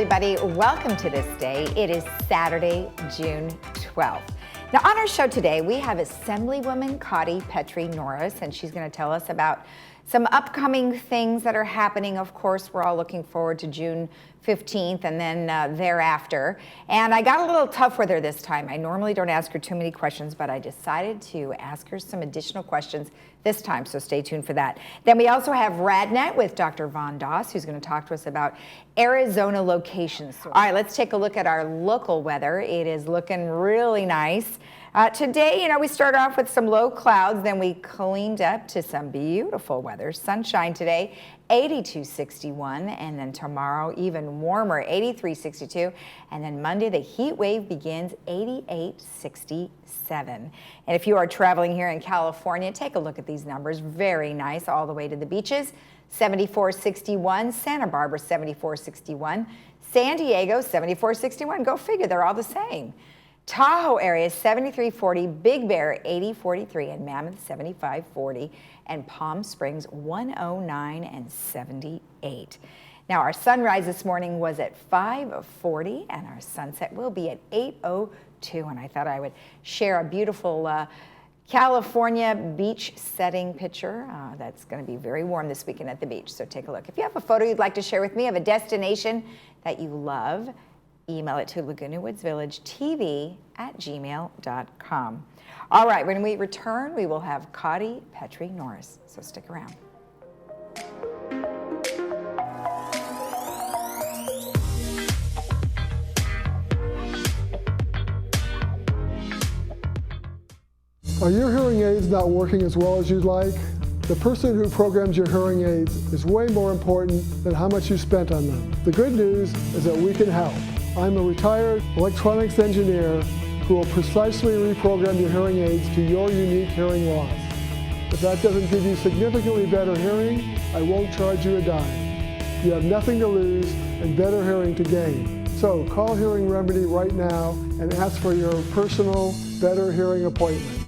everybody. Welcome to This Day. It is Saturday, June 12th. Now, on our show today, we have Assemblywoman Cotty Petrie Norris, and she's going to tell us about some upcoming things that are happening. Of course, we're all looking forward to June 15th and then thereafter. And I got a little tough with her this time. I normally don't ask her too many questions, but I decided to ask her some additional questions this time, so stay tuned for that. Then we also have RadNet with Dr. Von Doss, who's going to talk to us about Arizona locations. All right, let's take a look at our local weather. It is looking really nice. Today, we started off with some low clouds, then we cleaned up to some beautiful weather. Sunshine today, 82-61, and then tomorrow even warmer, 83-62, and then Monday the heat wave begins, 88-67. And if you are traveling here in California, take a look at these numbers. Very nice all the way to the beaches. 74-61, Santa Barbara 74-61, San Diego 74-61. Go figure, they're all the same. Tahoe area 73-40, Big Bear 80-43, and Mammoth 75-40, and Palm Springs 109 and 78. Now our sunrise this morning was at 5:40, and our sunset will be at 8:02. And I thought I would share a beautiful California beach setting picture. That's going to be very warm this weekend at the beach, so take a look. If you have a photo you'd like to share with me of a destination that you love, email it to Laguna Woods Village TV at gmail.com. All right, when we return, we will have Cotty Petrie Norris, so stick around. Are your hearing aids not working as well as you'd like? The person who programs your hearing aids is way more important than how much you spent on them. The good news is that we can help. I'm a retired electronics engineer who will precisely reprogram your hearing aids to your unique hearing loss. If that doesn't give you significantly better hearing, I won't charge you a dime. You have nothing to lose and better hearing to gain. So call Hearing Remedy right now and ask for your personal better hearing appointment.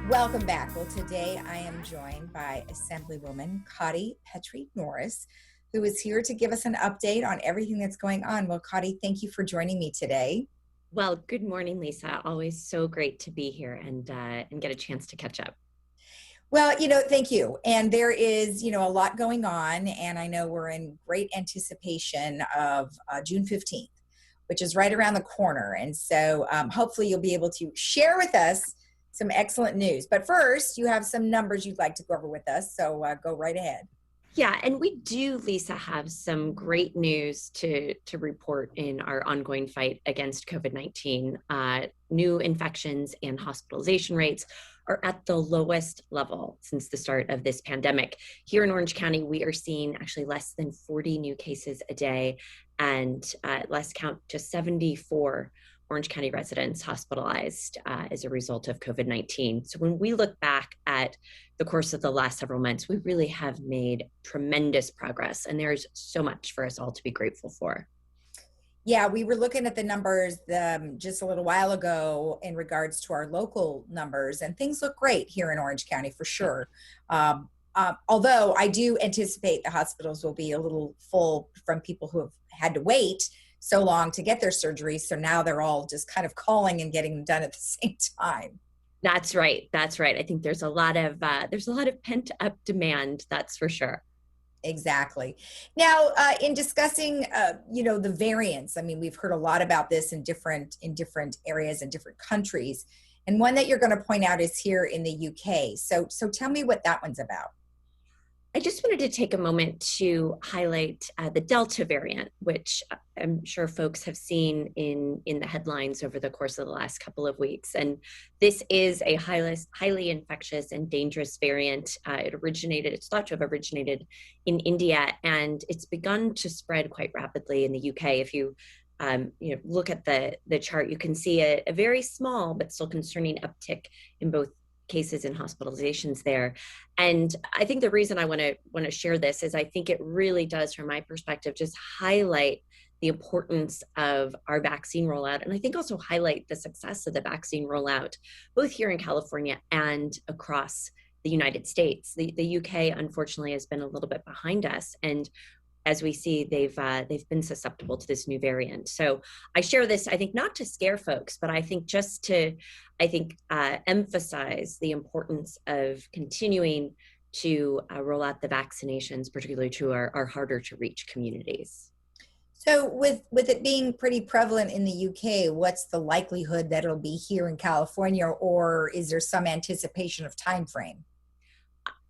Welcome back. Well, today I am joined by Assemblywoman Cotty Petrie Norris, who is here to give us an update on everything that's going on. Well, Cotty, thank you for joining me today. Well, good morning, Lisa. Always so great to be here and get a chance to catch up. Well, thank you. And there is, a lot going on, and I know we're in great anticipation of June 15th, which is right around the corner. And so hopefully you'll be able to share with us some excellent news. But first, you have some numbers you'd like to go over with us, so go right ahead. Yeah, and we do, Lisa, have some great news to report in our ongoing fight against COVID-19. New infections and hospitalization rates are at the lowest level since the start of this pandemic. Here in Orange County, we are seeing actually less than 40 new cases a day, and last count, just 74 Orange County residents hospitalized as a result of COVID-19. So when we look back at the course of the last several months, we really have made tremendous progress, and there's so much for us all to be grateful for. Yeah, we were looking at the numbers just a little while ago in regards to our local numbers, and things look great here in Orange County for sure. Although I do anticipate the hospitals will be a little full from people who have had to wait so long to get their surgeries. So now they're all just kind of calling and getting them done at the same time. That's right. That's right. I think there's a lot of pent up demand. That's for sure. Exactly. Now, in discussing, the variants, I mean, we've heard a lot about this in different areas and different countries. And one that you're going to point out is here in the UK. So tell me what that one's about. I just wanted to take a moment to highlight the Delta variant, which I'm sure folks have seen in the headlines over the course of the last couple of weeks. And this is a highly infectious and dangerous variant. It's thought to have originated in India, and it's begun to spread quite rapidly in the UK. If you look at the chart, you can see a very small but still concerning uptick in both cases and hospitalizations there. And I think the reason I want to share this is I think it really does, from my perspective, just highlight the importance of our vaccine rollout. And I think also highlight the success of the vaccine rollout, both here in California and across the United States. The UK, unfortunately, has been a little bit behind us. And as we see, they've been susceptible to this new variant. So I share this, I think, not to scare folks, but I think just to, emphasize the importance of continuing to roll out the vaccinations, particularly to our harder to reach communities. So with it being pretty prevalent in the UK, what's the likelihood that it'll be here in California, or is there some anticipation of time frame?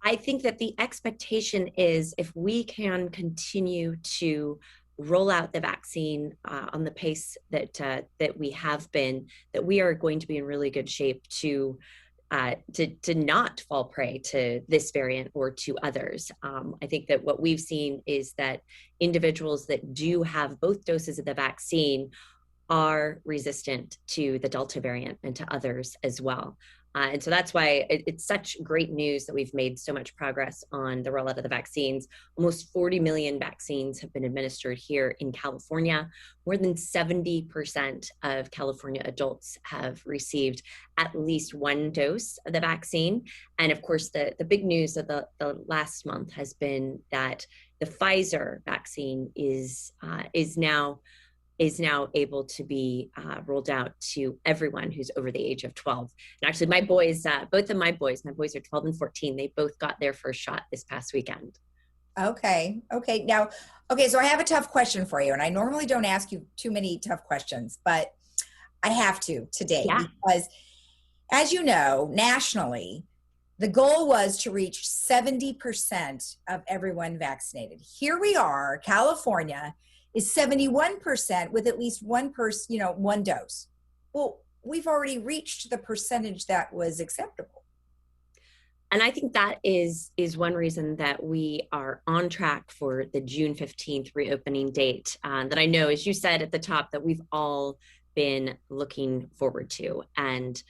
I think that the expectation is if we can continue to roll out the vaccine on the pace that we have been, that we are going to be in really good shape to not fall prey to this variant or to others. I think that what we've seen is that individuals that do have both doses of the vaccine are resistant to the Delta variant and to others as well. And so that's why it's such great news that we've made so much progress on the rollout of the vaccines. Almost 40 million vaccines have been administered here in California. More than 70% of California adults have received at least one dose of the vaccine. And of course, the big news of the last month has been that the Pfizer vaccine is now able to be rolled out to everyone who's over the age of 12. And actually my boys, both of my boys are 12 and 14. They both got their first shot this past weekend. Okay. Now, so I have a tough question for you. And I normally don't ask you too many tough questions, but I have to today because, as you know, nationally, the goal was to reach 70% of everyone vaccinated. Here we are, California is 71% with at least one person, one dose. Well, we've already reached the percentage that was acceptable. And I think that is one reason that we are on track for the June 15th reopening date that I know, as you said at the top, that we've all been looking forward to. And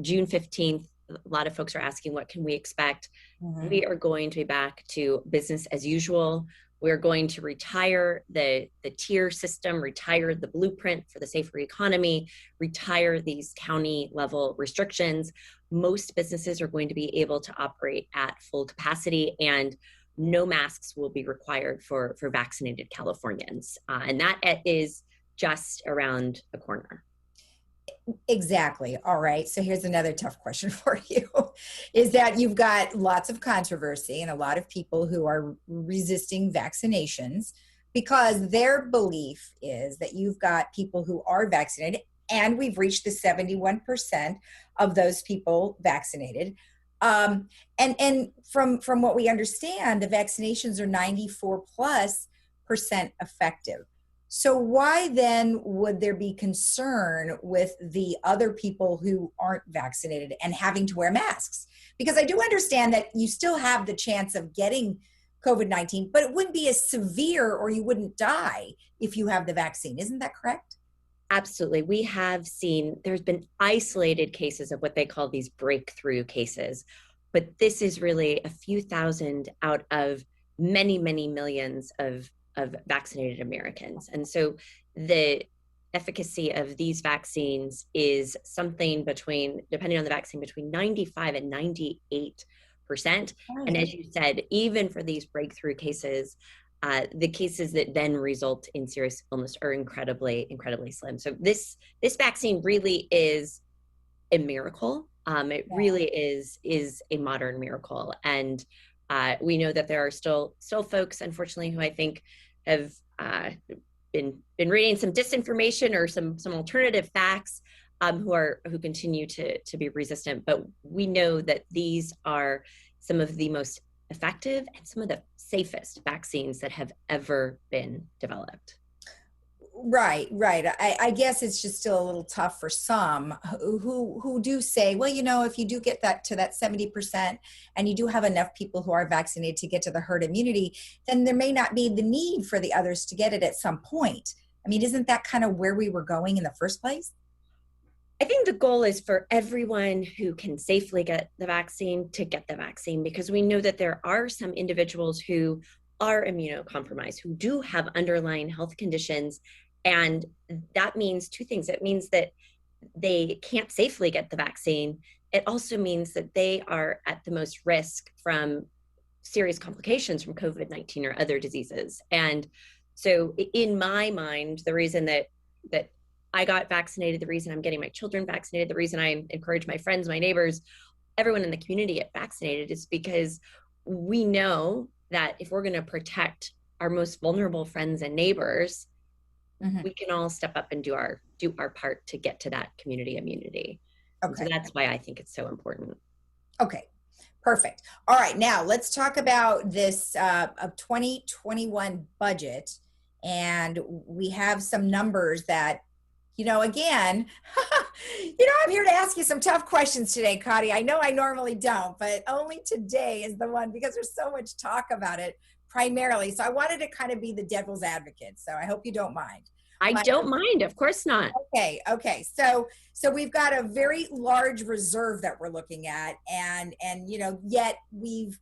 June 15th, a lot of folks are asking, what can we expect? Mm-hmm. We are going to be back to business as usual. We're going to retire the tier system, retire the blueprint for the safer economy, retire these county level restrictions. Most businesses are going to be able to operate at full capacity, and no masks will be required for vaccinated Californians. And that is just around the corner. Exactly. All right. So here's another tough question for you, is that you've got lots of controversy and a lot of people who are resisting vaccinations because their belief is that you've got people who are vaccinated, and we've reached the 71% of those people vaccinated. And from what we understand, the vaccinations are 94+% effective. So why then would there be concern with the other people who aren't vaccinated and having to wear masks? Because I do understand that you still have the chance of getting COVID-19, but it wouldn't be as severe, or you wouldn't die if you have the vaccine. Isn't that correct? Absolutely. We have seen there's been isolated cases of what they call these breakthrough cases, but this is really a few thousand out of many, many millions of vaccinated Americans. And so the efficacy of these vaccines is something between, depending on the vaccine, between 95 and 98%. And as you said, even for these breakthrough cases, the cases that then result in serious illness are incredibly, incredibly slim. So this vaccine really is a miracle. It really is a modern miracle. And we know that there are still folks, unfortunately, who I think have been reading some disinformation or some alternative facts, who continue to be resistant. But we know that these are some of the most effective and some of the safest vaccines that have ever been developed. Right. I guess it's just still a little tough for some who do say, well, if you do get that to that 70% and you do have enough people who are vaccinated to get to the herd immunity, then there may not be the need for the others to get it at some point. I mean, isn't that kind of where we were going in the first place? I think the goal is for everyone who can safely get the vaccine to get the vaccine, because we know that there are some individuals who are immunocompromised, who do have underlying health conditions. And that means two things. It means that they can't safely get the vaccine, it also means that they are at the most risk from serious complications from COVID-19 or other diseases. And so in my mind, the reason that I got vaccinated, the reason I'm getting my children vaccinated, the reason I encourage my friends, my neighbors, everyone in the community get vaccinated is because we know that if we're going to protect our most vulnerable friends and neighbors, we can all step up and do our part to get to that community immunity. Okay. So that's why I think it's so important. Okay. Perfect. All right. Now let's talk about this of 2021 budget. And we have some numbers that, again, I'm here to ask you some tough questions today, Cotty. I know I normally don't, but only today is the one because there's so much talk about it primarily. So I wanted to kind of be the devil's advocate. So I hope you don't mind. I don't mind. Of course not. Okay. So we've got a very large reserve that we're looking at, and yet we've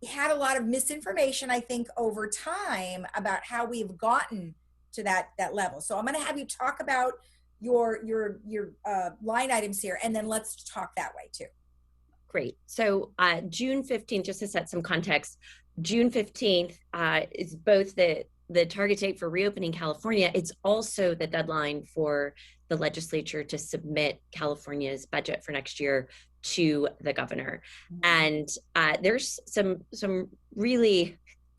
had a lot of misinformation, I think, over time about how we've gotten to that level. So I'm going to have you talk about your line items here, and then let's talk that way too. Great. So June 15th, just to set some context, June 15th is both the target date for reopening California. It's also the deadline for the legislature to submit California's budget for next year to the governor. And there's some really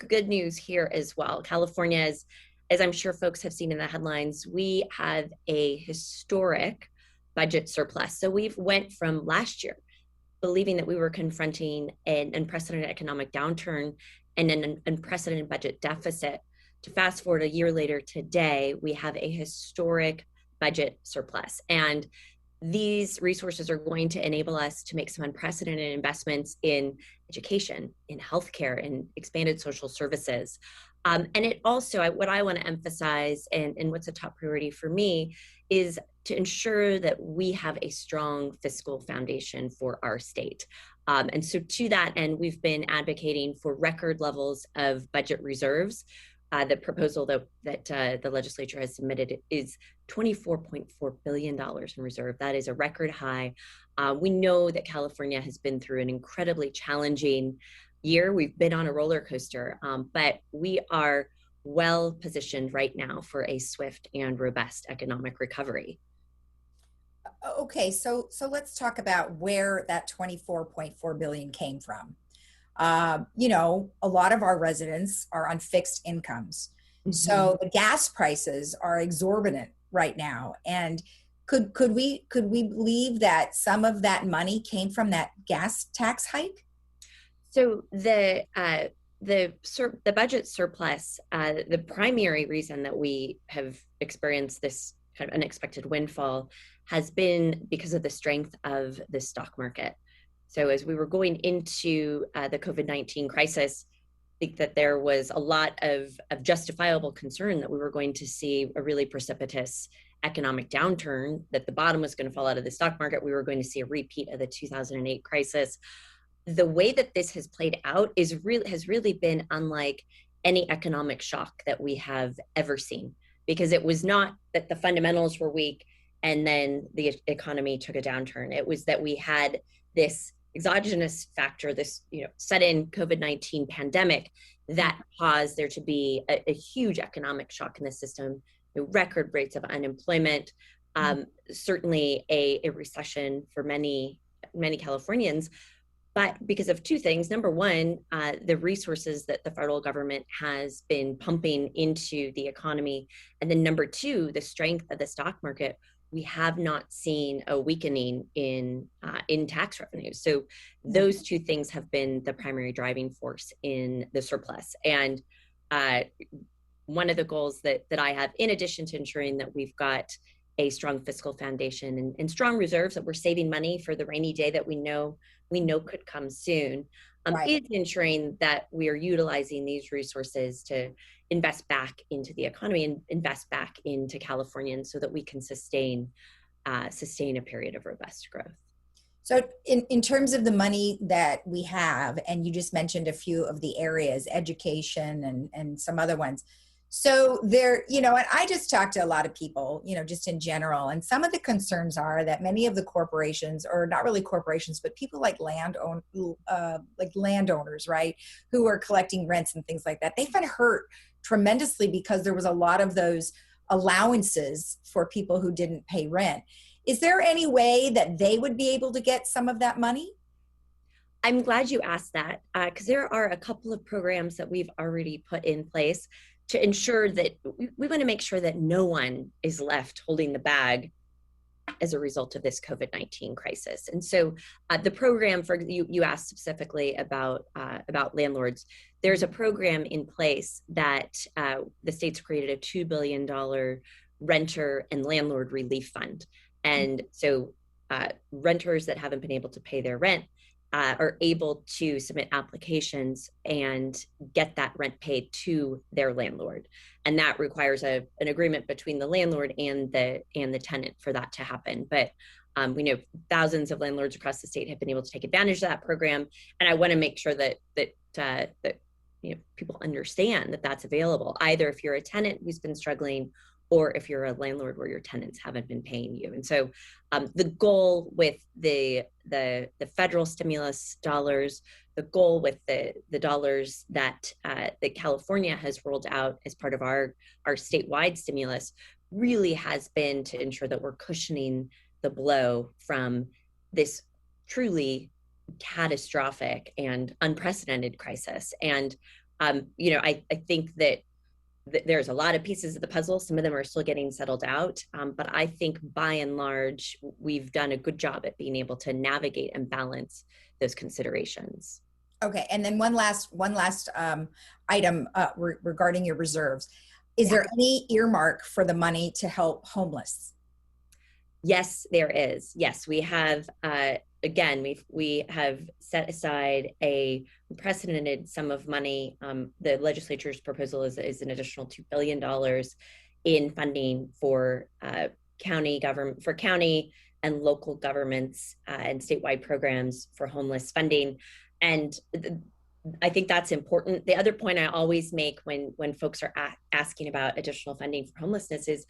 good news here as well. California, as I'm sure folks have seen in the headlines, we have a historic budget surplus. So we've went from last year believing that we were confronting an unprecedented economic downturn and an unprecedented budget deficit to fast forward a year later today, we have a historic budget surplus. And these resources are going to enable us to make some unprecedented investments in education, in healthcare, in expanded social services. And it also, what I want to emphasize and what's a top priority for me is to ensure that we have a strong fiscal foundation for our state. And so to that end, we've been advocating for record levels of budget reserves. The proposal that the legislature has submitted is $24.4 billion in reserve. That is a record high. We know that California has been through an incredibly challenging year. We've been on a roller coaster, but we are well positioned right now for a swift and robust economic recovery. Okay, so let's talk about where that $24.4 billion came from. A lot of our residents are on fixed incomes. Mm-hmm. So the gas prices are exorbitant right now. And could we believe that some of that money came from that gas tax hike? So the budget surplus, the primary reason that we have experienced this kind of unexpected windfall has been because of the strength of the stock market. So as we were going into the COVID-19 crisis, I think that there was a lot of justifiable concern that we were going to see a really precipitous economic downturn, that the bottom was going to fall out of the stock market. We were going to see a repeat of the 2008 crisis. The way that this has played out has really been unlike any economic shock that we have ever seen, because it was not that the fundamentals were weak and then the economy took a downturn. It was that we had this exogenous factor, this sudden COVID-19 pandemic that caused there to be a huge economic shock in the system, record rates of unemployment, certainly a recession for many Californians. But because of two things: number one, the resources that the federal government has been pumping into the economy, and then number two, the strength of the stock market. We have not seen a weakening in tax revenues. So those two things have been the primary driving force in the surplus. And one of the goals that I have, in addition to ensuring that we've got a strong fiscal foundation and strong reserves, that we're saving money for the rainy day that we know could come soon, is ensuring that we are utilizing these resources to invest back into the economy and invest back into Californians so that we can sustain a period of robust growth. So in terms of the money that we have, and you just mentioned a few of the areas, education and some other ones, So there, and I just talked to a lot of people, just in general, and some of the concerns are that many of the corporations, or not really corporations, but people like landowners, right, who are collecting rents and things like that, they've been hurt tremendously because there was a lot of those allowances for people who didn't pay rent. Is there any way that they would be able to get some of that money? I'm glad you asked that, because there are a couple of programs that we've already put in place to ensure that we want to make sure that no one is left holding the bag as a result of this COVID-19 crisis. And so the program, for you asked specifically about landlords, there's a program in place that the state's created, a $2 billion renter and landlord relief fund. And so renters that haven't been able to pay their rent are able to submit applications and get that rent paid to their landlord. And that requires an agreement between the landlord and the tenant for that to happen. But we know thousands of landlords across the state have been able to take advantage of that program. And I want to make sure that people understand that that's available, either if you're a tenant who's been struggling or if you're a landlord where your tenants haven't been paying you. And so the goal with the federal stimulus dollars, the goal with the dollars that California has rolled out as part of our statewide stimulus really has been to ensure that we're cushioning the blow from this truly catastrophic and unprecedented crisis. And I think that there's a lot of pieces of the puzzle. Some of them are still getting settled out. But I think by and large, we've done a good job at being able to navigate and balance those considerations. Okay. And then one last item regarding your reserves. Is there any earmark for the money to help homeless? Yes, there is. Yes, we have, we have set aside a unprecedented sum of money. The legislature's proposal is an additional $2 billion in funding for county and local governments and statewide programs for homeless funding. And I think that's important. The other point I always make when folks are asking about additional funding for homelessness is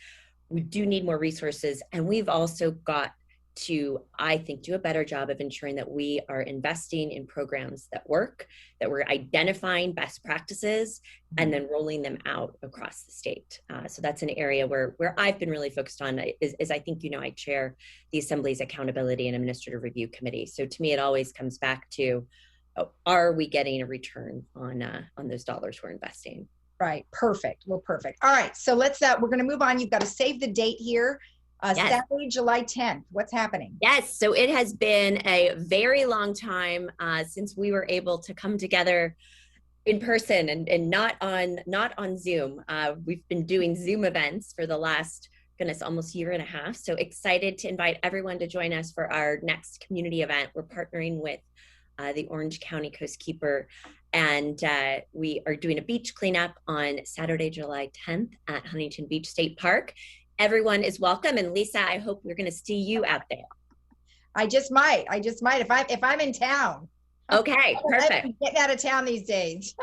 we do need more resources. And we've also got to, I think, do a better job of ensuring that we are investing in programs that work, that we're identifying best practices and then rolling them out across the state. So that's an area where I've been really focused on is I think, I chair the Assembly's Accountability and Administrative Review Committee. So to me, it always comes back to, are we getting a return on those dollars we're investing? Right. Perfect. Well, perfect. All right. So we're going to move on. You've got to save the date here. Yes. Saturday, July 10th. What's happening? Yes. So it has been a very long time since we were able to come together in person and not on Zoom. We've been doing Zoom events for the last, almost year and a half. So excited to invite everyone to join us for our next community event. We're partnering with the Orange County Coastkeeper, and we are doing a beach cleanup on Saturday, July 10th at Huntington Beach State Park. Everyone is welcome, and Lisa, I hope we're going to see you out there. I just might if I'm in town. Okay, perfect. I'm getting out of town these days.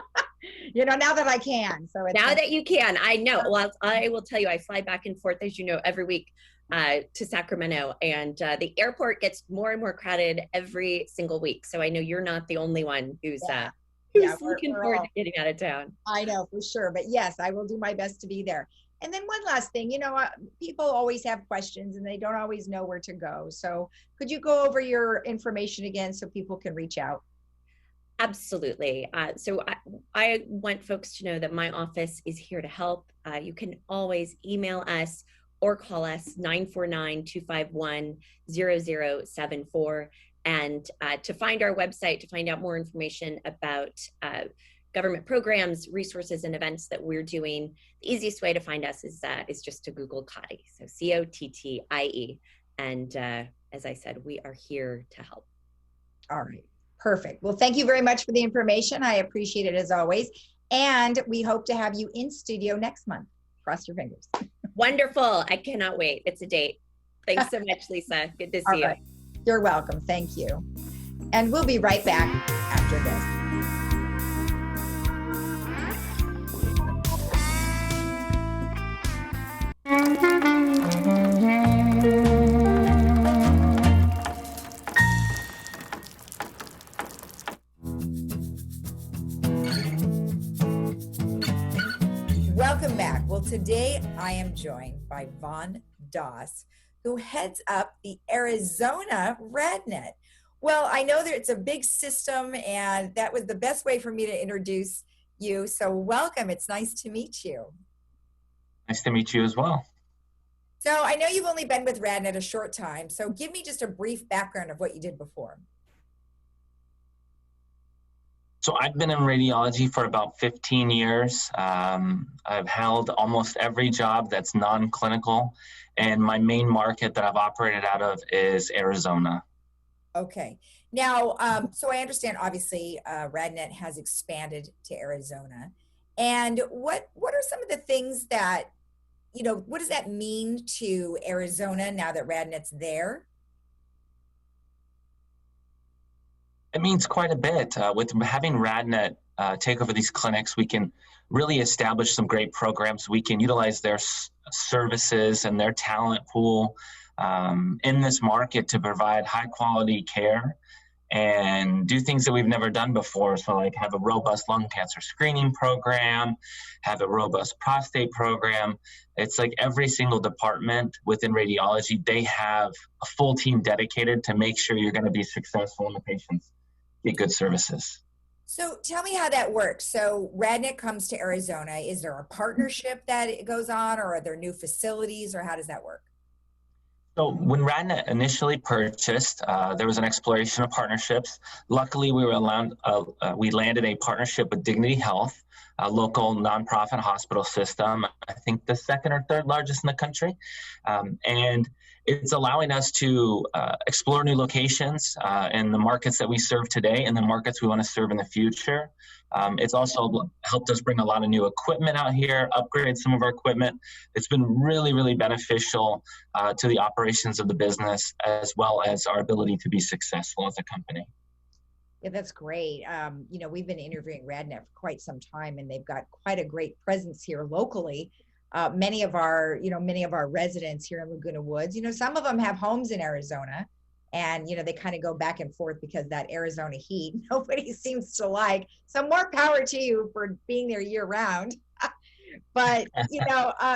Now that I can. So now that you can, I know. Well, I will tell you, I fly back and forth, as you know, every week to Sacramento, and the airport gets more and more crowded every single week. So I know you're not the only one who's looking forward to getting out of town. I know for sure, but yes, I will do my best to be there. And then one last thing, people always have questions and they don't always know where to go. So could you go over your information again so people can reach out? Absolutely. So I want folks to know that my office is here to help. You can always email us or call us 949-251-0074. And to find our website, to find out more information about government programs, resources, and events that we're doing, the easiest way to find us is just to Google COTTIE, so COTTIE. And as I said, we are here to help. All right, perfect. Well, thank you very much for the information. I appreciate it as always. And we hope to have you in studio next month. Cross your fingers. Wonderful. I cannot wait. It's a date. Thanks so much, Lisa. Good to see you. You're welcome. Thank you. And we'll be right back after this. Welcome back. Well, today I am joined by Vaughn Doss, who heads up the Arizona RadNet. Well, I know that it's a big system, and that was the best way for me to introduce you. So welcome. It's nice to meet you. Nice to meet you as well. So I know you've only been with RadNet a short time. So give me just a brief background of what you did before. So I've been in radiology for about 15 years. I've held almost every job that's non-clinical, and my main market that I've operated out of is Arizona. Okay. Now, so I understand, obviously, RadNet has expanded to Arizona. And what are some of the things that, what does that mean to Arizona now that RadNet's there? It means quite a bit. With having RadNet take over these clinics, we can really establish some great programs. We can utilize their services and their talent pool in this market to provide high quality care and do things that we've never done before. So like have a robust lung cancer screening program, have a robust prostate program. It's like every single department within radiology, they have a full team dedicated to make sure you're going to be successful and the patients get good services. So tell me how that works. So RadNet comes to Arizona. Is there a partnership that it goes on, or are there new facilities, or how does that work? So when RadNet initially purchased, there was an exploration of partnerships. Luckily, we landed a partnership with Dignity Health, a local nonprofit hospital system, I think the second or third largest in the country. And it's allowing us to explore new locations in the markets that we serve today and the markets we want to serve in the future. It's also helped us bring a lot of new equipment out here, upgrade some of our equipment. It's been really, really beneficial to the operations of the business, as well as our ability to be successful as a company. Yeah, that's great. We've been interviewing RadNet for quite some time, and they've got quite a great presence here locally. Many of our residents here in Laguna Woods, some of them have homes in Arizona, and they kind of go back and forth because that Arizona heat nobody seems to like. So more power to you for being there year round. But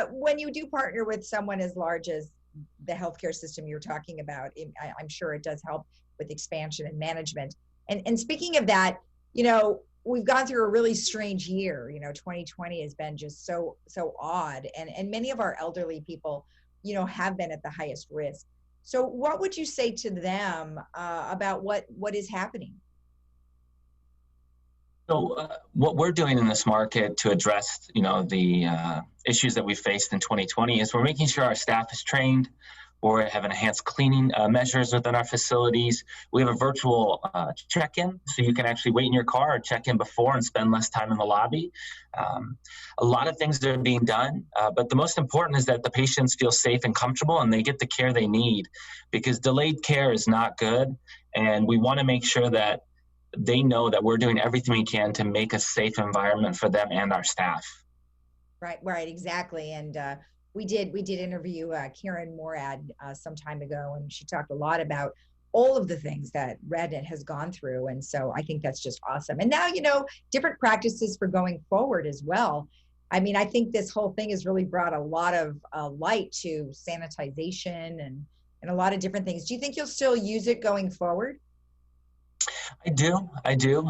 when you do partner with someone as large as the healthcare system you're talking about, I'm sure it does help with expansion and management. And speaking of that, we've gone through a really strange year. 2020 has been just so odd, and many of our elderly people, have been at the highest risk. So what would you say to them about what is happening? So what we're doing in this market to address, the issues that we faced in 2020 is we're making sure our staff is trained, or have enhanced cleaning measures within our facilities. We have a virtual check-in, so you can actually wait in your car or check in before and spend less time in the lobby. A lot of things are being done, but the most important is that the patients feel safe and comfortable and they get the care they need, because delayed care is not good, and we want to make sure that they know that we're doing everything we can to make a safe environment for them and our staff. Right, exactly. And we did interview Karen Morad some time ago, and she talked a lot about all of the things that RadNet has gone through. And so I think that's just awesome. And now, different practices for going forward as well. I mean, I think this whole thing has really brought a lot of light to sanitization and a lot of different things. Do you think you'll still use it going forward? I do.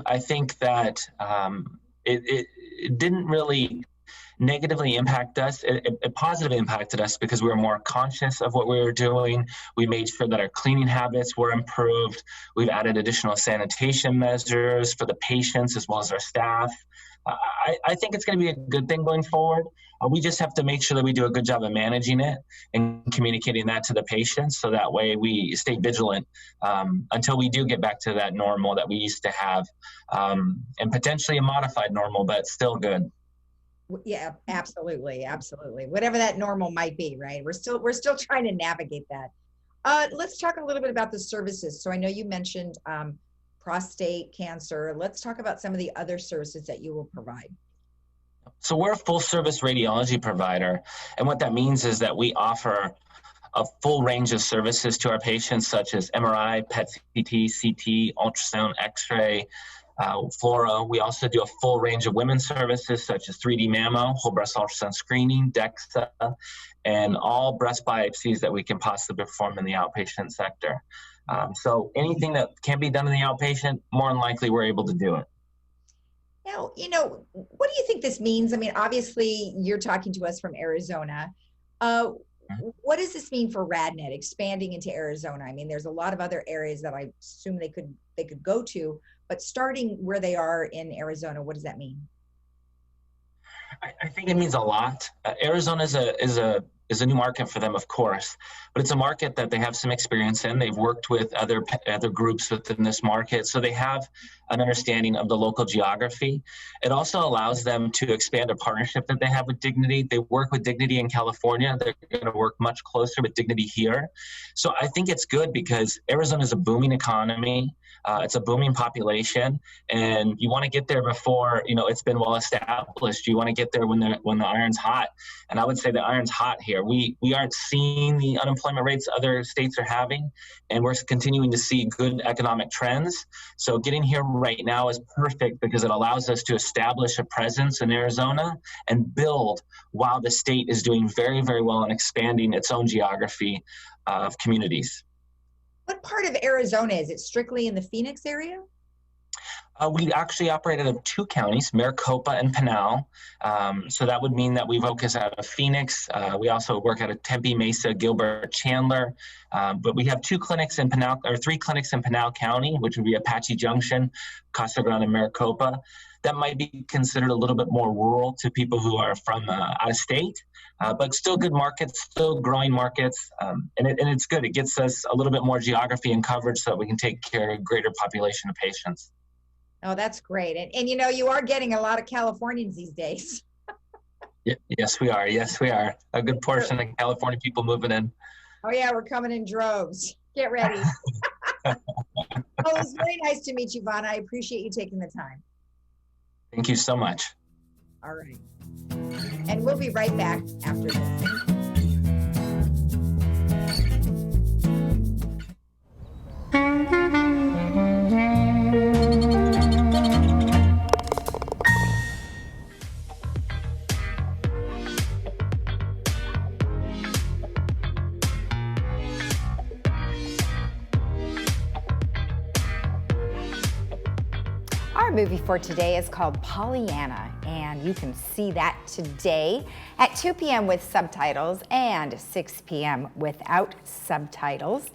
I think that it didn't really negatively impact us. It positively impacted us because we were more conscious of what we were doing. We made sure that our cleaning habits were improved. We've added additional sanitation measures for the patients as well as our staff. I think it's going to be a good thing going forward. We just have to make sure that we do a good job of managing it and communicating that to the patients, so that way we stay vigilant until we do get back to that normal that we used to have, and potentially a modified normal, but still good. Yeah, absolutely. Whatever that normal might be, right? We're still trying to navigate that. Let's talk a little bit about the services. So I know you mentioned prostate cancer. Let's talk about some of the other services that you will provide. So we're a full service radiology provider. And what that means is that we offer a full range of services to our patients, such as MRI, PET CT, CT, ultrasound, X-ray, Flora. We also do a full range of women's services such as 3D mammo, whole breast ultrasound screening, DEXA, and all breast biopsies that we can possibly perform in the outpatient sector. So anything that can be done in the outpatient, more than likely we're able to do it. Now, what do you think this means? I mean, obviously you're talking to us from Arizona. What does this mean for RadNet expanding into Arizona? I mean, there's a lot of other areas that I assume they could go to, but starting where they are in Arizona, what does that mean? I think it means a lot. Arizona is a new market for them, of course, but it's a market that they have some experience in. They've worked with other groups within this market, so they have an understanding of the local geography. It also allows them to expand a partnership that they have with Dignity. They work with Dignity in California. They're going to work much closer with Dignity here. So I think it's good because Arizona is a booming economy. It's a booming population, and you want to get there before it's been well established. You want to get there when the iron's hot, and I would say the iron's hot here. We aren't seeing the unemployment rates other states are having, and we're continuing to see good economic trends. So getting here right now is perfect because it allows us to establish a presence in Arizona and build while the state is doing very, very well in expanding its own geography of communities. What part of Arizona is it? Strictly in the Phoenix area? We actually operate out of two counties, Maricopa and Pinal. So that would mean that we focus out of Phoenix. We also work out of Tempe, Mesa, Gilbert, Chandler. But we have three clinics in Pinal County, which would be Apache Junction, Casa Grande, and Maricopa. That might be considered a little bit more rural to people who are from out of state, but still good markets, still growing markets. And it's good. It gets us a little bit more geography and coverage so that we can take care of a greater population of patients. Oh, that's great. And you are getting a lot of Californians these days. Yes, we are. Yes, we are. A good portion of California people moving in. Oh, yeah, we're coming in droves. Get ready. Well, it was very nice to meet you, Vaughn. I appreciate you taking the time. Thank you so much. All right. And we'll be right back after this. Our movie for today is called Pollyanna, and you can see that today at 2 p.m. with subtitles and 6 p.m. without subtitles.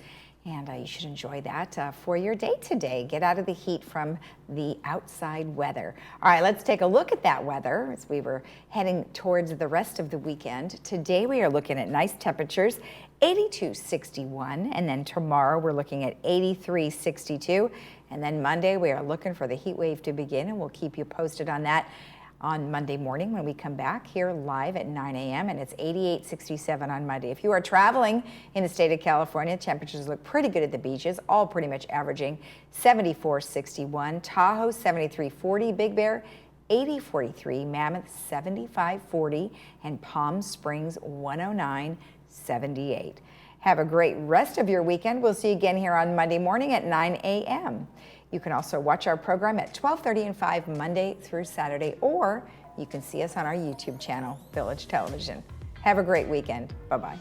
And you should enjoy that for your day today. Get out of the heat from the outside weather. All right, let's take a look at that weather as we were heading towards the rest of the weekend. Today we are looking at nice temperatures, 82-61, and then tomorrow we're looking at 83-62. And then Monday, we are looking for the heat wave to begin, and we'll keep you posted on that on Monday morning when we come back here live at 9 a.m. and it's 88-67 on Monday. If you are traveling in the state of California, temperatures look pretty good at the beaches, all pretty much averaging 74-61. Tahoe, 73-40. Big Bear, 80-43. Mammoth, 75-40. And Palm Springs, 109-78. Have a great rest of your weekend. We'll see you again here on Monday morning at 9 a.m. You can also watch our program at 12:30 and 5 Monday through Saturday, or you can see us on our YouTube channel, Village Television. Have a great weekend. Bye-bye.